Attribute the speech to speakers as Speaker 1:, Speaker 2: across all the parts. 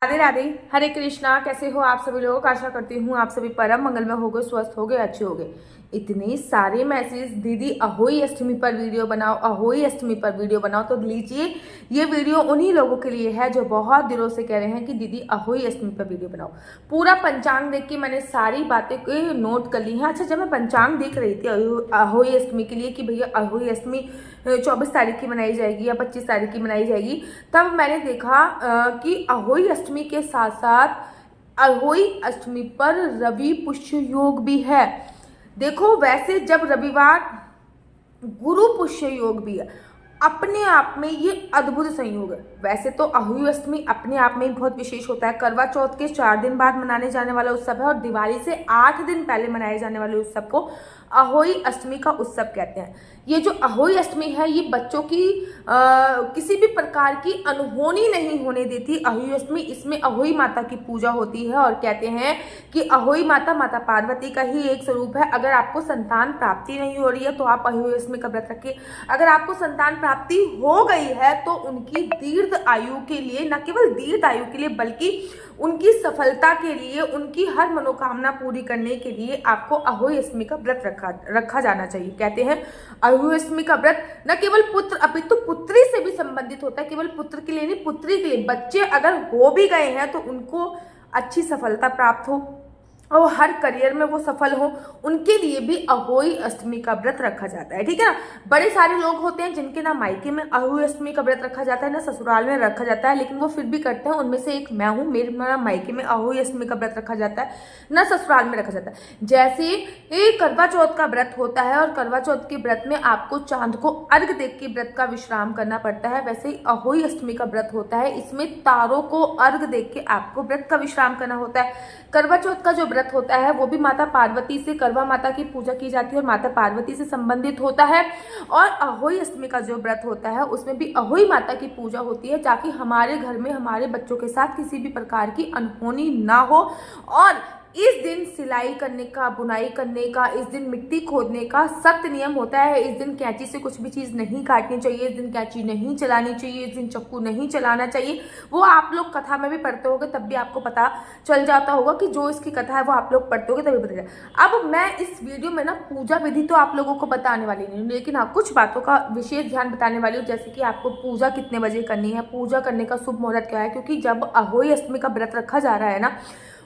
Speaker 1: राधे राधे। हरे कृष्णा। कैसे हो आप सभी लोग? आशा करती हूँ आप सभी परम मंगल में हो गए, स्वस्थ हो गए, अच्छे हो गए। इतने सारे मैसेज, दीदी अहोई अष्टमी पर वीडियो बनाओ, अहोई अष्टमी पर वीडियो बनाओ। तो लीजिए, ये वीडियो उन्हीं लोगों के लिए है जो बहुत दिनों से कह रहे हैं कि दीदी अहोई अष्टमी पर वीडियो बनाओ। पूरा पंचांग देख के मैंने सारी बातें नोट कर ली हैं। अच्छा, जब मैं पंचांग देख रही थी अहोई अष्टमी के लिए कि भैया अहोई अष्टमी 24 तारीख की मनाई जाएगी या 25 तारीख की मनाई जाएगी, तब मैंने देखा कि अहोई अष्टमी के साथ साथ अहोई अष्टमी पर रवि पुष्य योग भी है। देखो, वैसे जब रविवार गुरु पुष्य योग भी है, अपने आप में ये अद्भुत संयोग है। वैसे तो अहोई अष्टमी अपने आप में ही बहुत विशेष होता है। करवा चौथ के 4 दिन बाद मनाने जाने वाला उत्सव है और दिवाली से 8 दिन पहले मनाए जाने वाले उत्सव को अहोई अष्टमी का उत्सव कहते हैं। ये जो अहोई अष्टमी है, ये बच्चों की किसी भी प्रकार की अनहोनी नहीं होने देती। अहोई अष्टमी, इसमें अहोई माता की पूजा होती है और कहते हैं कि अहोई माता माता पार्वती का ही एक स्वरूप है। अगर आपको संतान प्राप्ति नहीं हो रही है तो आप अहोई अष्टमी का व्रत रखिए। अगर आपको संतान प्राप्ति हो गई है तो उनकी दीर्घ आयु के लिए, न केवल दीर्घ आयु के लिए बल्कि उनकी सफलता के लिए, उनकी हर मनोकामना पूरी करने के लिए आपको अहोई अष्टमी का व्रत रखा जाना चाहिए। कहते हैं अहोई अष्टमी का व्रत न केवल पुत्र अपितु पुत्री से भी संबंधित होता है। केवल पुत्र के लिए नहीं, पुत्री के लिए। बच्चे अगर हो भी गए हैं तो उनको अच्छी सफलता प्राप्त हो और हर करियर में वो सफल हो, उनके लिए भी अहोई अष्टमी का व्रत रखा जाता है। ठीक है ना। बड़े सारे लोग होते हैं जिनके ना मायके में अहोई अष्टमी का व्रत रखा जाता है, ना ससुराल में रखा जाता है, लेकिन वो फिर भी करते हैं। उनमें से एक मैं हूँ। मेरे मायके में अहोई अष्टमी का व्रत रखा जाता है, ना ससुराल में रखा जाता है। जैसे एक करवा चौथ का व्रत होता है और करवा चौथ के व्रत में आपको चांद को अर्घ देख के व्रत का विश्राम करना पड़ता है, वैसे ही अहोई अष्टमी का व्रत होता है। इसमें तारों को अर्घ देख के आपको व्रत का विश्राम करना होता है। करवा चौथ का जो व्रत होता है वो भी माता पार्वती से, करवा माता की पूजा की जाती है और माता पार्वती से संबंधित होता है। और अहोई अष्टमी का जो व्रत होता है उसमें भी अहोई माता की पूजा होती है, ताकि हमारे घर में हमारे बच्चों के साथ किसी भी प्रकार की अनहोनी ना हो। और इस दिन सिलाई करने का, बुनाई करने का, इस दिन मिट्टी खोदने का सख्त नियम होता है। इस दिन कैंची से कुछ भी चीज़ नहीं काटनी चाहिए, इस दिन कैंची नहीं चलानी चाहिए, इस दिन चाकू नहीं चलाना चाहिए। वो आप लोग कथा में भी पढ़ते होंगे, तब भी आपको पता चल जाता होगा कि जो इसकी कथा है वो आप लोग पढ़ते होंगे तभी पता चलेगा। अब मैं इस वीडियो में ना पूजा विधि तो आप लोगों को बताने वाली नहीं हूँ, लेकिन हाँ कुछ बातों का विशेष ध्यान बताने वाली हूँ। जैसे कि आपको पूजा कितने बजे करनी है, पूजा करने का शुभ मुहूर्त क्या है, क्योंकि जब अहोई अष्टमी का व्रत रखा जा रहा है ना,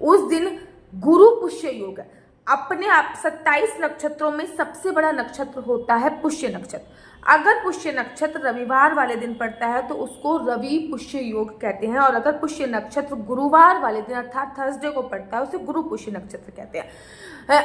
Speaker 1: उस दिन गुरु पुष्य योग है। अपने आप 27 नक्षत्रों में सबसे बड़ा नक्षत्र होता है पुष्य नक्षत्र। अगर पुष्य नक्षत्र रविवार वाले दिन पड़ता है तो उसको रवि पुष्य योग कहते हैं, और अगर पुष्य नक्षत्र गुरुवार वाले दिन अर्थात थर्सडे को पड़ता है उसे गुरु पुष्य नक्षत्र कहते हैं।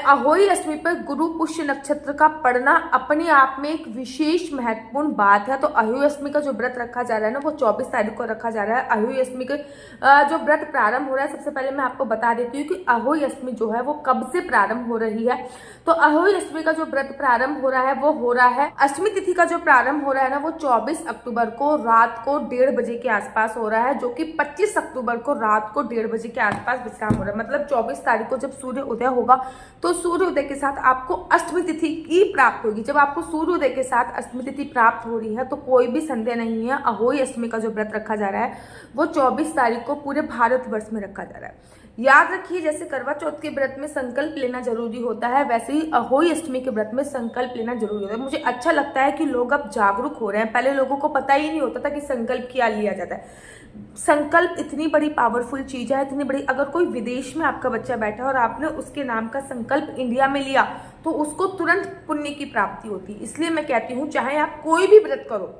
Speaker 1: अहोई अष्टमी पर गुरु पुष्य नक्षत्र का पड़ना अपने आप में एक विशेष महत्वपूर्ण बात है। तो अहोई अष्टमी का जो व्रत रखा जा रहा है ना, वो 24 तारीख को रखा जा रहा है। अहोई अष्टमी का जो व्रत प्रारंभ हो रहा है, सबसे पहले मैं आपको बता देती हूँ कि अहोई अष्टमी जो है वो कब से प्रारंभ हो रही है। तो अहोई अष्टमी का जो व्रत प्रारंभ हो रहा है वो हो रहा है, अष्टमी तिथि का जो प्रारंभ हो रहा है ना, वो 24 अक्टूबर को रात को 1:30 बजे के आसपास हो रहा है, जो कि 25 अक्टूबर को रात को 1:30 बजे के आसपास विश्राम हो रहा है। मतलब 24 तारीख को जब सूर्य उदय होगा तो सूर्य उदय के साथ आपको अष्टमी तिथि की प्राप्त होगी। जब आपको सूर्य उदय के साथ अष्टमी तिथि प्राप्त हो रही है तो कोई भी संदेह नहीं है, अहोई अष्टमी का जो व्रत रखा जा रहा है वो 24 तारीख को पूरे भारतवर्ष में रखा जा रहा है। याद रखिए, जैसे करवा चौथ के व्रत में संकल्प लेना जरूरी होता है, वैसे ही अहोई अष्टमी के व्रत में संकल्प लेना जरूरी होता है। मुझे अच्छा लगता है कि लोग अब जागरूक हो रहे हैं। पहले लोगों को पता ही नहीं होता था कि संकल्प क्या लिया जाता है। संकल्प इतनी बड़ी पावरफुल चीज है, इतनी बड़ी। अगर कोई विदेश में आपका बच्चा बैठा है और आपने उसके नाम का संकल्प इंडिया में लिया तो उसको तुरंत पुण्य की प्राप्ति होती है। इसलिए मैं कहती हूँ चाहे आप कोई भी व्रत करो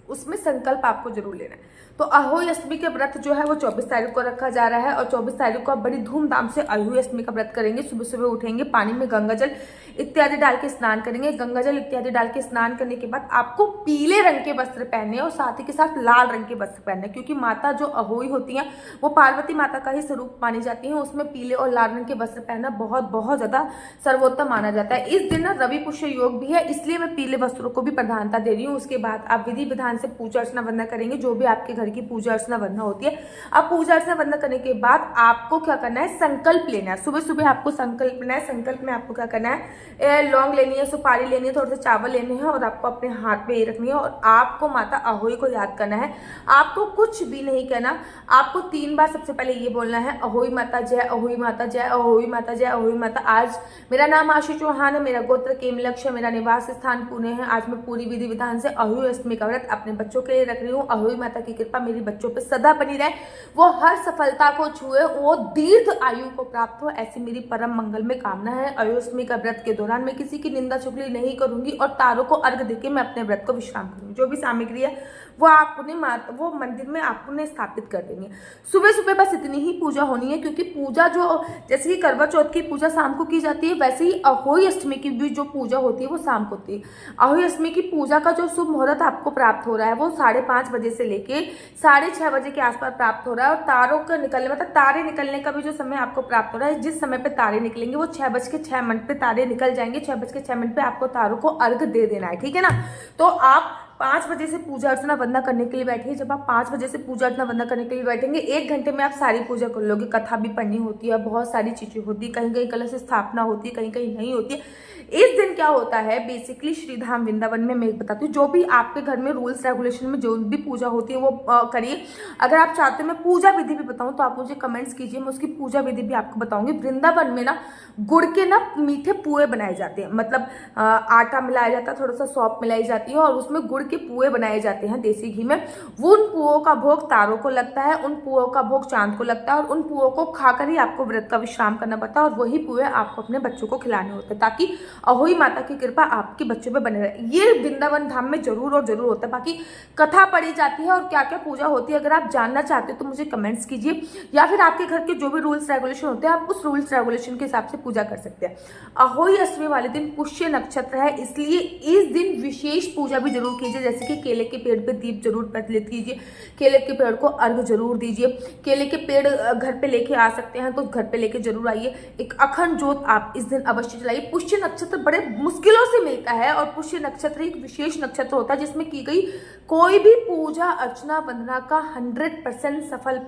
Speaker 1: उसमें संकल्प आपको जरूर लेना है। तो अहोई अष्टमी के व्रत जो है वो 24 तारीख को रखा जा रहा है और 24 तारीख को आप बड़ी धूमधाम से अहोई अष्टमी का व्रत करेंगे। सुबह सुबह उठेंगे, पानी में गंगा जल इत्यादि डाल के स्नान करेंगे। गंगा जल इत्यादि डाल के स्नान करने के बाद आपको पीले रंग के वस्त्र पहनने और साथ ही के साथ लाल रंग के वस्त्र पहनने, क्योंकि माता जो अहोई होती हैं वो पार्वती माता का ही स्वरूप मानी जाती है। उसमें पीले और लाल रंग के वस्त्र पहनना बहुत बहुत ज्यादा सर्वोत्तम माना जाता है। इस दिन ना रवि पुष्य योग भी है, इसलिए मैं पीले वस्त्रों को भी प्रधानता दे रही हूँ। उसके बाद आप विधि विधान से पूजा अर्चना वंदना करेंगे, जो भी आपके घर घर की पूजा अर्चना वंदना होती है। अब पूजा अर्चना वंदना करने के बाद आपको क्या करना है, संकल्प लेना है। सुबह सुबह आपको संकल्प लेना है। संकल्प में आपको क्या करना है, लौंग लेनी है, सुपारी लेनी है, थोड़े से चावल लेने हैं और आपको अपने हाथ में ये रखनी है और आपको माता अहोई को याद करना है। आपको कुछ भी नहीं कहना, आपको 3 बार सबसे पहले ये बोलना है, अहोई माता जय, अहोई माता जय, अहोई माता जय, अहोई माता। आज मेरा नाम आशु चौहान है, मेरा गोत्र केमलक्ष है, मेरा निवास स्थान पुणे है। आज मैं पूरी विधि विधान से अहोई अष्टमी का व्रत अपने बच्चों के लिए रख रही हूँ। अहोई माता की कृपा मेरी बच्चों पे सदा बनी रहे, वो हर सफलता को छुए, वो दीर्घ आयु को प्राप्त हो, ऐसी मेरी परम मंगल में कामना है। अहोई अष्टमी का व्रत के दौरान मैं किसी की निंदा चुगली नहीं करूंगी और तारों को अर्घ देके मैं अपने व्रत को विश्राम करूंगी। जो भी सामग्री है वो आपने वो मंदिर में आपने स्थापित कर देनी है। सुबह सुबह बस इतनी ही पूजा होनी है, क्योंकि पूजा जो जैसे कि करवा चौथ की पूजा शाम को की जाती है, वैसे ही अहोई अष्टमी की भी जो पूजा होती है वो शाम को होती है। अहोई अष्टमी की पूजा का जो शुभ मुहूर्त आपको प्राप्त हो रहा है वो 5:30 बजे से लेके 6:30 बजे के आसपास प्राप्त हो रहा है। और तारों का निकलने मतलब तारे निकलने का भी जो समय आपको प्राप्त हो रहा है, जिस समय पे तारे निकलेंगे वो 6:06 पे तारे निकल जाएंगे। 6:06 पे आपको तारों को अर्घ दे देना है, ठीक है ना। तो आप 5 बजे से पूजा अर्चना वंदना करने के लिए बैठिए। जब आप 5 बजे से पूजा अर्चना वंदना करने के लिए बैठेंगे, 1 घंटे में आप सारी पूजा कर लोगे। कथा भी पढ़नी होती है, बहुत सारी चीजें होती है, कहीं कहीं कलश स्थापना होती है, कहीं कहीं नहीं होती है। इस दिन क्या होता है, बेसिकली श्रीधाम वृंदावन में मैं बताती हूँ, जो भी आपके घर में रूल्स रेगुलेशन में जो भी पूजा होती है वो करिए। अगर आप चाहते हो मैं पूजा विधि भी बताऊँ तो आप मुझे कमेंट्स कीजिए, मैं उसकी पूजा विधि भी आपको बताऊंगी। वृंदावन में ना गुड़ के ना मीठे पुए बनाए जाते हैं, मतलब आटा मिलाया जाता है, थोड़ा सा सौंफ मिलाई जाती है और उसमें गुड़ के पुए बनाए जाते हैं देसी घी में। वो उन पुओं का भोग तारों को लगता है, उन पुओं का भोग चांद को लगता है और उन पुओं को खाकर ही आपको व्रत का विश्राम करना पड़ता है और वही पुए आपको अपने बच्चों को खिलाने होते हैं, ताकि अहोई माता की कृपा आपके बच्चों पे बने रहे। ये वृंदावन धाम में जरूर और जरूर होता है। बाकी कथा पढ़ी जाती है और क्या क्या पूजा होती है, अगर आप जानना चाहते हो तो मुझे कमेंट्स कीजिए, या फिर आपके घर के जो भी रूल्स रेगुलेशन होते हैं आप उस रूल्स रेगुलेशन के हिसाब से पूजा कर सकते हैं। अहोई अष्टमी वाले दिन पुष्य नक्षत्र है, इसलिए इस दिन विशेष पूजा भी जरूर कीजिए। जैसे कि केले के पेड़ पे दीप जरूर प्रज्वलित कीजिए, केले के पेड़ को अर्घ जरूर दीजिए। केले के पेड़ घर पे लेके आ सकते हैं तो घर पे लेके जरूर आइए। एक अखंड जोत आप इस दिन अवश्य जलाइए। पुष्य नक्षत्र बड़े मुश्किलों से मिलता है और पुष्य नक्षत्र एक विशेष नक्षत्र होता है जिसमें की गई कोई भी पूजा अर्चना वंदना का 100% सफल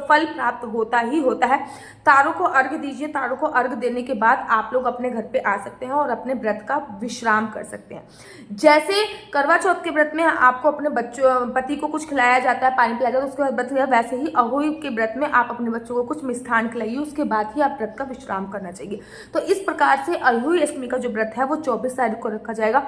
Speaker 1: फल प्राप्त होता ही होता है। तारों को अर्घ दीजिए। तारों को अर्घ देने के बाद आप लोग अपने घर पे आ सकते हैं और अपने व्रत का विश्राम कर सकते हैं। जैसे करवा चौथ के व्रत में आपको अपने बच्चों पति को कुछ खिलाया जाता है, पानी पिलाया जाता है, उसके बाद व्रत किया, वैसे ही अहोई के व्रत में आप अपने बच्चों को कुछ मिष्ठान खिलाइए, उसके बाद ही आप व्रत का विश्राम करना चाहिए। तो इस प्रकार से अहोई अष्टमी का जो व्रत है वो 24 तारीख को रखा जाएगा।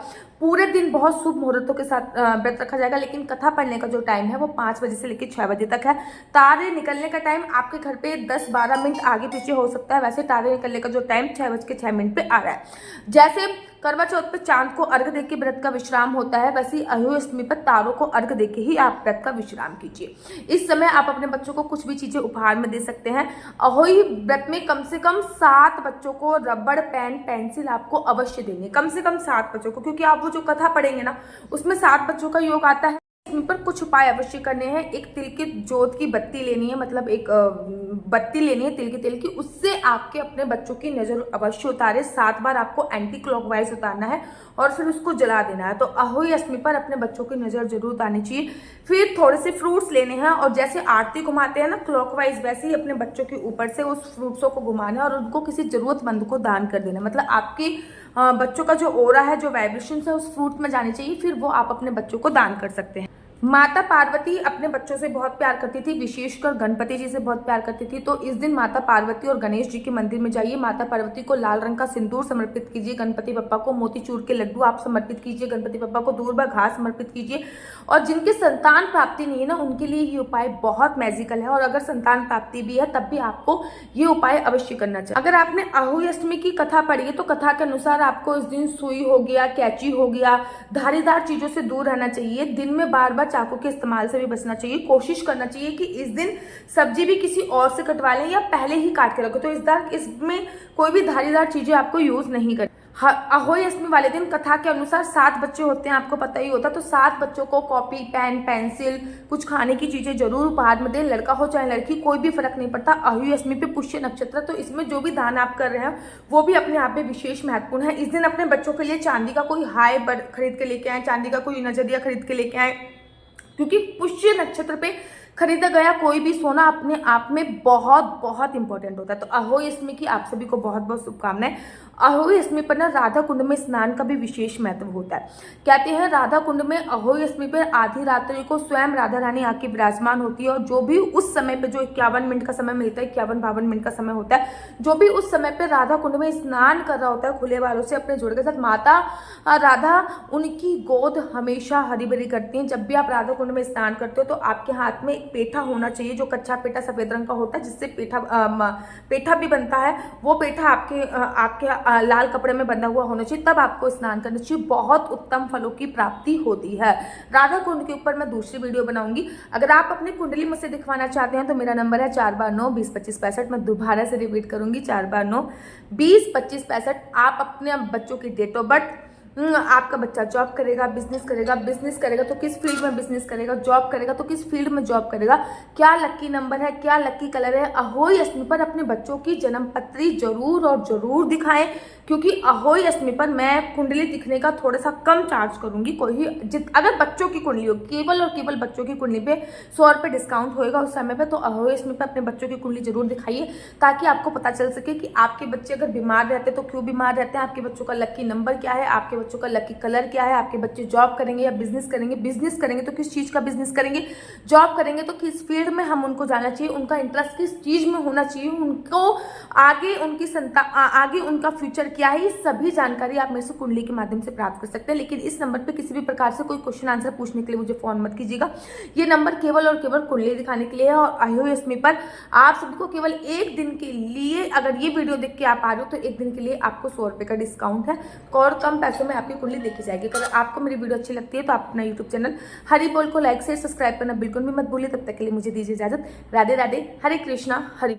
Speaker 1: पूरे दिन बहुत शुभ मुहूर्तों के साथ व्रत रखा जाएगा, लेकिन कथा पढ़ने का जो टाइम है वो 5 बजे से लेकर 6 बजे तक है। तारे निकलने का टाइम आपके घर पे 10-12 मिनट आगे पीछे हो सकता है, वैसे तारे निकलने का जो टाइम 6:06 पे आ रहा है। जैसे करवा चौथ पे चांद को अर्घ देके व्रत का विश्राम होता है, वैसे ही अहोई अष्टमी पर तारों को अर्घ देके ही आप व्रत का विश्राम कीजिए। इस समय आप अपने बच्चों को कुछ भी चीजें उपहार में दे सकते हैं। अहोई व्रत में कम से कम 7 बच्चों को रबड़, पेन, पेंसिल आपको अवश्य देंगे, कम से कम 7 बच्चों को, क्योंकि आप वो जो कथा पढ़ेंगे ना उसमें 7 बच्चों का योग आता है। इन पर कुछ उपाय अवश्य करने हैं। एक तिल की जोत की बत्ती लेनी है, मतलब एक बत्ती लेनी है तिल के तेल की, उससे आपके अपने बच्चों की नजर अवश्य उतारे। 7 बार आपको एंटी क्लॉकवाइज उतारना है और फिर उसको जला देना है। तो अहोई अष्टमी पर अपने बच्चों की नजर जरूर उतारनी चाहिए। फिर थोड़े से फ्रूट्स लेने हैं और जैसे आरती घुमाते हैं ना क्लॉकवाइज, वैसे ही अपने बच्चों के ऊपर से उस फ्रूट्सों को घुमाना है और उनको किसी जरूरतमंद को दान कर देना। मतलब आपके बच्चों का जो ओरा है, जो वाइब्रेशन है उस फ्रूट में जानी चाहिए, फिर वो आप अपने बच्चों को दान कर सकते हैं। माता पार्वती अपने बच्चों से बहुत प्यार करती थी, विशेषकर गणपति जी से बहुत प्यार करती थी। तो इस दिन माता पार्वती और गणेश जी के मंदिर में जाइए। माता पार्वती को लाल रंग का सिंदूर समर्पित कीजिए, गणपति बप्पा को मोतीचूर के लड्डू आप समर्पित कीजिए, गणपति बप्पा को दूर्वा घास समर्पित कीजिए। और जिनके संतान प्राप्ति नहीं है ना, उनके लिए ये उपाय बहुत मैजिकल है। और अगर संतान प्राप्ति भी है तब भी आपको ये उपाय अवश्य करना चाहिए। अगर आपने अहोई अष्टमी की कथा पढ़ी है तो कथा के अनुसार आपको इस दिन सुई हो गया, कैंची हो गया, धारीदार चीजों से दूर रहना चाहिए। दिन में बार बार चाकू के इस्तेमाल से भी बचना चाहिए। कोशिश करना चाहिए कि इस दिन सब्जी भी किसी और से कटवा लें या पहले ही काट के रखो। तो इसमें कोई भी धारीदार चीजें आपको यूज नहीं करनी। अहोई अष्टमी वाले दिन कथा के अनुसार 7 बच्चे होते हैं, आपको पता ही होता। तो 7 बच्चों को कॉपी, पेन, पेंसिल, कुछ खाने की चीजें जरूर उपहार में दें। लड़का हो चाहे लड़की, कोई भी फर्क नहीं पड़ता। अहोई अष्टमी पे पुष्य नक्षत्र, तो इसमें जो भी दान आप कर रहे हैं वो भी अपने आप में विशेष महत्वपूर्ण है। इस दिन अपने बच्चों के लिए चांदी का कोई हाय खरीद के लेके आए, चांदी का कोई नजरिया खरीद के लेके आए, क्योंकि पुष्य नक्षत्र पे खरीदा गया कोई भी सोना अपने आप में बहुत बहुत इंपॉर्टेंट होता है। तो अहोई अष्टमी की आप सभी को बहुत बहुत शुभकामनाएं। अहोई अष्टमी पर ना राधा कुंड में स्नान का भी विशेष महत्व होता है। कहते हैं राधा कुंड में अहोई अष्टमी पर आधी रात्रि को स्वयं राधा रानी आके विराजमान होती है और जो भी उस समय पे जो 51 मिनट का समय मिलता है, 51-52 मिनट का समय होता है, जो भी उस समय पे राधा कुंड में स्नान कर रहा होता है खुले बालों से अपने जोड़ के साथ, माता राधा उनकी गोद हमेशा हरी भरी करती हैं। जब भी आप राधा कुंड में स्नान करते हो तो आपके हाथ में एक पेठा होना चाहिए, जो कच्चा पेठा सफेद रंग का होता है, जिससे पेठा भी बनता है। वो पेठा आपके लाल कपड़े में बंधा हुआ होना चाहिए, तब आपको स्नान करना चाहिए। बहुत उत्तम फलों की प्राप्ति होती है। राधा कुंड के ऊपर मैं दूसरी वीडियो बनाऊंगी। अगर आप अपनी कुंडली मुझसे दिखवाना चाहते हैं तो मेरा नंबर है 4 बार 9 20 25 65। मैं दोबारा से रिपीट करूंगी, 4 बार 9 20 25 65। आप अपने बच्चों की डेट ऑफ बर्थ, आपका बच्चा जॉब करेगा, बिजनेस करेगा तो किस फील्ड में बिजनेस करेगा, जॉब करेगा तो किस फील्ड में जॉब करेगा, क्या लकी नंबर है, क्या लकी कलर है, अहोई अष्टमी पर अपने बच्चों की जन्म पत्री जरूर और जरूर दिखाएं। क्योंकि अहोई अष्टमी पर मैं कुंडली दिखने का थोड़ा सा कम चार्ज करूंगी। अगर बच्चों की कुंडली हो, केवल और केवल बच्चों की कुंडली पे 100 रुपये डिस्काउंट होएगा उस समय पे, तो अहोई अष्टमी पर अपने बच्चों की कुंडली जरूर दिखाइए, ताकि आपको पता चल सके कि आपके बच्चे अगर बीमार रहते हैं तो क्यों बीमार रहते हैं, आपके बच्चों का लकी नंबर क्या है, आपके बच्चों का लकी कलर क्या है, आपके बच्चे जॉब करेंगे या बिजनेस करेंगे तो किस चीज का बिजनेस करेंगे, जॉब करेंगे तो किस फील्ड में हम उनको जाना चाहिए, उनका इंटरेस्ट किस चीज में होना चाहिए, उनको आगे आगे उनका फ्यूचर क्या है। ये सभी जानकारी आप मेरे से कुंडली के माध्यम से प्राप्त कर सकते हैं। लेकिन इस नंबर पे किसी भी प्रकार से कोई क्वेश्चन आंसर पूछने के लिए मुझे फोन मत कीजिएगा। ये नंबर केवल और केवल कुंडली दिखाने के लिए है। और अहोई अष्टमी पर आप सभी को केवल एक दिन के लिए, अगर ये वीडियो देख के आप आ रहे हो तो एक दिन के लिए आपको 100 रुपये का डिस्काउंट है और कम पैसों में आपकी कुंडली देखी जाएगी। अगर आपको मेरी वीडियो अच्छी लगती है तो आप अपना यूट्यूब चैनल हरि बोल को लाइक से सब्सक्राइब करना बिल्कुल भी मत भूलिए। तब तक के लिए मुझे दीजिए इजाजत। राधे राधे, हरे कृष्णा, हरि।